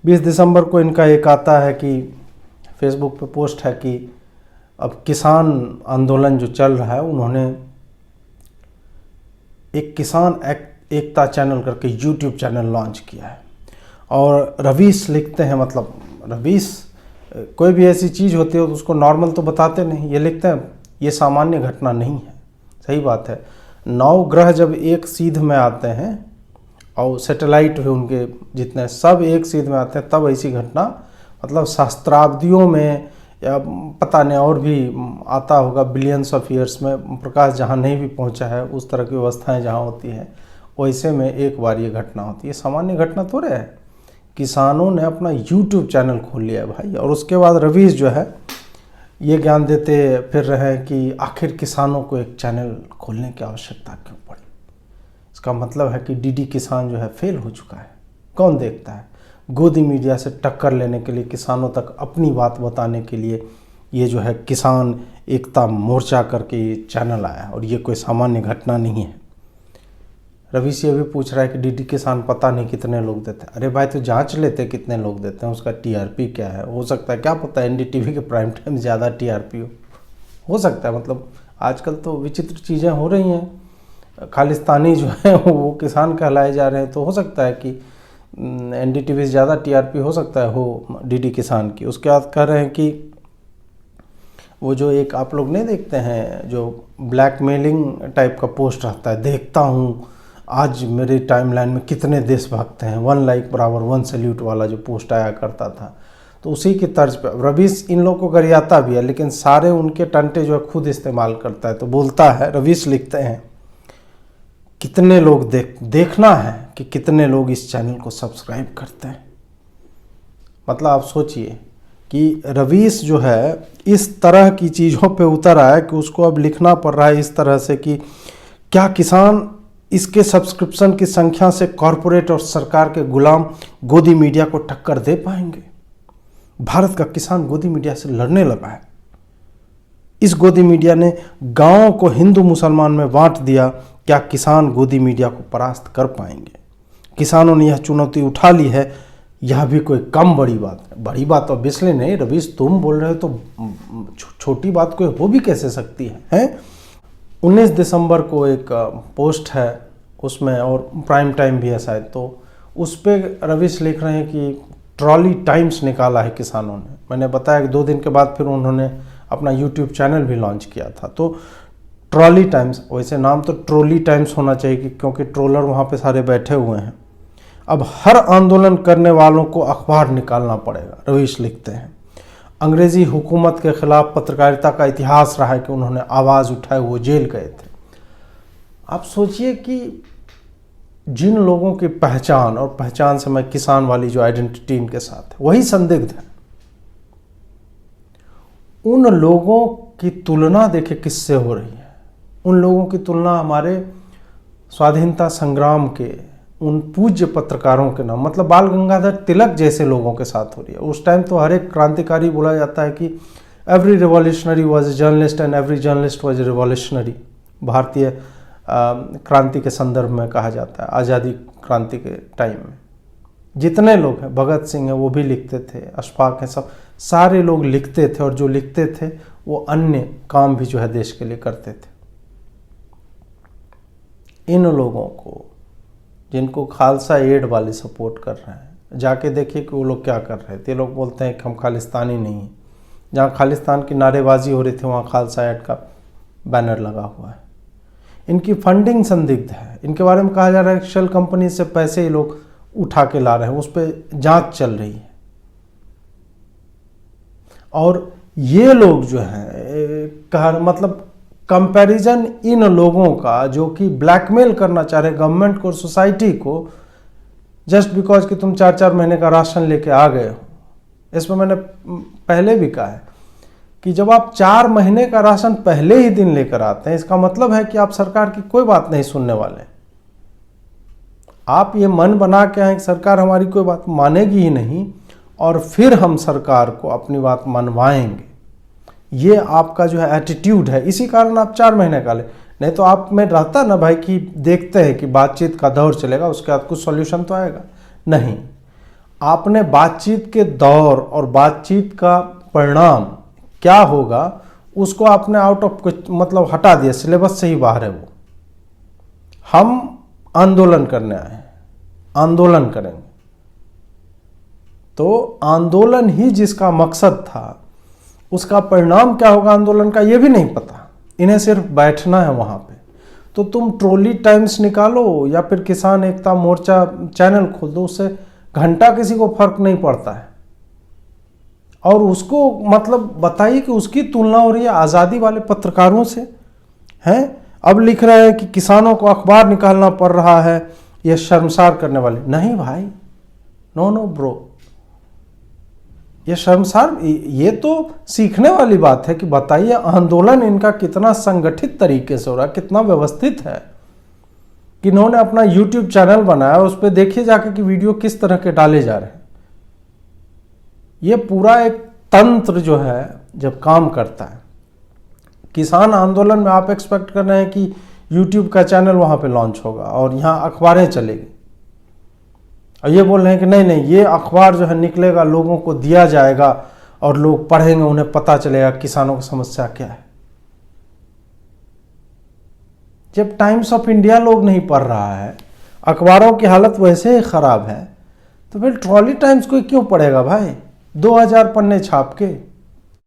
20 दिसंबर को इनका एक आता है कि फेसबुक पे पोस्ट है कि अब किसान आंदोलन जो चल रहा है, उन्होंने एक किसान एकता चैनल करके यूट्यूब चैनल लॉन्च किया है। और रवीश लिखते हैं, मतलब रवीश कोई भी ऐसी चीज़ होती है तो उसको नॉर्मल तो बताते नहीं, ये लिखते हैं ये सामान्य घटना नहीं है। सही बात है, 9 ग्रह जब एक सीध में आते हैं और सैटेलाइट भी उनके जितने सब एक सीध में आते हैं, तब ऐसी घटना, मतलब सहस्त्राब्दियों में या पता नहीं और भी आता होगा, बिलियंस ऑफ ईयर्स में प्रकाश जहाँ नहीं भी पहुँचा है, उस तरह की व्यवस्थाएं जहाँ होती है, वैसे में एक बार ये घटना होती है। सामान्य घटना थोड़े है। किसानों ने अपना यूट्यूब चैनल खोल लिया है भाई, और उसके बाद रवीश जो है ये ज्ञान देते फिर रहे हैं कि आखिर किसानों को एक चैनल खोलने की आवश्यकता क्यों पड़ी। इसका मतलब है कि डीडी किसान जो है फेल हो चुका है। कौन देखता है? गोदी मीडिया से टक्कर लेने के लिए, किसानों तक अपनी बात बताने के लिए ये जो है किसान एकता मोर्चा करके ये चैनल आया, और ये कोई सामान्य घटना नहीं है। रवीश ये भी पूछ रहा है कि डीडी किसान पता नहीं कितने लोग देते हैं। अरे भाई तो जांच लेते कितने लोग देते हैं, उसका टीआरपी क्या है। हो सकता है, क्या पता है, एनडीटीवी के प्राइम टाइम ज़्यादा टीआरपी हो सकता है। मतलब आजकल तो विचित्र चीज़ें हो रही हैं, खालिस्तानी जो है वो किसान कहलाए जा रहे हैं, तो हो सकता है कि एनडीटीवी से ज़्यादा टीआरपी हो सकता है हो डीडी किसान की। उसके बाद कह रहे हैं कि वो जो एक आप लोग नहीं देखते हैं जो ब्लैकमेलिंग टाइप का पोस्ट रहता है, देखता हूँ आज मेरे टाइमलाइन में कितने देशभक्त हैं, 1 लाइक बराबर 1 सैल्यूट वाला जो पोस्ट आया करता था, तो उसी की तर्ज पे रवीश इन लोगों को गरियाता भी है, लेकिन सारे उनके टंटे जो है खुद इस्तेमाल करता है। तो बोलता है, रवीश लिखते हैं कितने लोग देखना है कि कितने लोग इस चैनल को सब्सक्राइब करते हैं। मतलब आप सोचिए कि रवीश जो है इस तरह की चीज़ों पे उतर आया कि उसको अब लिखना पड़ रहा है इस तरह से कि क्या किसान इसके सब्सक्रिप्शन की संख्या से कॉरपोरेट और सरकार के गुलाम गोदी मीडिया को टक्कर दे पाएंगे। भारत का किसान गोदी मीडिया से लड़ने लगा है। इस गोदी मीडिया ने गांवों को हिंदू मुसलमान में बांट दिया। क्या किसान गोदी मीडिया को परास्त कर पाएंगे? किसानों ने यह चुनौती उठा ली है, यह भी कोई कम बड़ी बात है। बड़ी बात तो ऑब्वियसली नहीं, रवीश तुम बोल रहे हो तो छोटी बात कोई हो भी कैसे सकती है? 19 दिसंबर को एक पोस्ट है उसमें, और प्राइम टाइम भी है शायद, तो उस पर रवीश लिख रहे हैं कि ट्रॉली टाइम्स निकाला है किसानों ने। मैंने बताया कि 2 दिन के बाद फिर उन्होंने अपना यूट्यूब चैनल भी लॉन्च किया था। तो ट्रॉली टाइम्स, वैसे नाम तो ट्रोली टाइम्स होना चाहिए क्योंकि ट्रोलर वहाँ पे सारे बैठे हुए हैं। अब हर आंदोलन करने वालों को अखबार निकालना पड़ेगा, रवीश लिखते हैं। अंग्रेजी हुकूमत के खिलाफ पत्रकारिता का इतिहास रहा है कि उन्होंने आवाज़ उठाए, वो जेल गए थे। आप सोचिए कि जिन लोगों की पहचान, और पहचान से मैं किसान वाली जो आइडेंटिटी इनके साथ है, वही संदिग्ध है, उन लोगों की तुलना देखे किससे हो रही है। उन लोगों की तुलना हमारे स्वाधीनता संग्राम के उन पूज्य पत्रकारों के नाम, मतलब बाल गंगाधर तिलक जैसे लोगों के साथ हो रही है। उस टाइम तो हर एक क्रांतिकारी बोला जाता है कि every revolutionary was a journalist and every journalist was a revolutionary. भारतीय क्रांति के संदर्भ में कहा जाता है, आज़ादी क्रांति के टाइम में जितने लोग हैं, भगत सिंह है वो भी लिखते थे, अशफाक हैं, सब सारे लोग लिखते थे, और जो लिखते थे वो अन्य काम भी जो है देश के लिए करते थे। इन लोगों को, जिनको खालसा एड वाले सपोर्ट कर रहे हैं, जाके देखिए कि वो लोग क्या कर रहे थे। ये लोग बोलते हैं कि हम खालिस्तानी नहीं हैं। जहाँ खालिस्तान की नारेबाजी हो रही थी वहाँ खालसा एड का बैनर लगा हुआ है। इनकी फंडिंग संदिग्ध है। इनके बारे में कहा जा रहा है कि शेल कंपनी से पैसे ही लोग उठा के ला रहे हैं, उस पर जांच चल रही है। और ये लोग जो है मतलब कंपैरिजन इन लोगों का जो कि ब्लैकमेल करना चाह रहे गवर्नमेंट को, सोसाइटी को, जस्ट बिकॉज कि तुम 4-4 महीने का राशन लेके आ गए हो। इसमें मैंने पहले भी कहा है कि जब आप 4 महीने का राशन पहले ही दिन लेकर आते हैं, इसका मतलब है कि आप सरकार की कोई बात नहीं सुनने वाले। आप ये मन बना के आए कि सरकार हमारी कोई बात मानेगी ही नहीं, और फिर हम सरकार को अपनी बात मनवाएंगे। ये आपका जो है एटीट्यूड है, इसी कारण आप 4 महीने का ले। नहीं तो आप में रहता ना भाई कि देखते हैं कि बातचीत का दौर चलेगा, उसके बाद कुछ सॉल्यूशन तो आएगा नहीं। आपने बातचीत के दौर और बातचीत का परिणाम क्या होगा उसको आपने आउट ऑफ मतलब हटा दिया, सिलेबस से ही बाहर है वो। हम आंदोलन करने आए हैं, आंदोलन करेंगे। तो आंदोलन ही जिसका मकसद था, उसका परिणाम क्या होगा आंदोलन का ये भी नहीं पता, इन्हें सिर्फ बैठना है वहाँ पे। तो तुम ट्रॉली टाइम्स निकालो या फिर किसान एकता मोर्चा चैनल खोल दो, उससे घंटा किसी को फर्क नहीं पड़ता है। और उसको मतलब बताइए कि उसकी तुलना हो रही है आज़ादी वाले पत्रकारों से, हैं? अब लिख रहे हैं कि किसानों को अखबार निकालना पड़ रहा है, ये शर्मसार करने वाले। नहीं भाई, नो नो ब्रो, ये शर्मसार, ये तो सीखने वाली बात है कि बताइए आंदोलन इनका कितना संगठित तरीके से हो रहा है, कितना व्यवस्थित है कि इन्होंने अपना YouTube चैनल बनाया, उस पर देखिए जाके कि वीडियो किस तरह के डाले जा रहे हैं। ये पूरा एक तंत्र जो है जब काम करता है, किसान आंदोलन में आप एक्सपेक्ट कर रहे हैं कि YouTube का चैनल वहाँ पे लॉन्च होगा और यहाँ अखबारें चलेगी, और ये बोल रहे हैं कि नहीं नहीं ये अखबार जो है निकलेगा, लोगों को दिया जाएगा और लोग पढ़ेंगे, उन्हें पता चलेगा किसानों की समस्या क्या है। जब टाइम्स ऑफ इंडिया लोग नहीं पढ़ रहा है, अखबारों की हालत वैसे ही खराब है, तो फिर ट्रॉली टाइम्स को क्यों पढ़ेगा भाई? 2000 पन्ने छाप के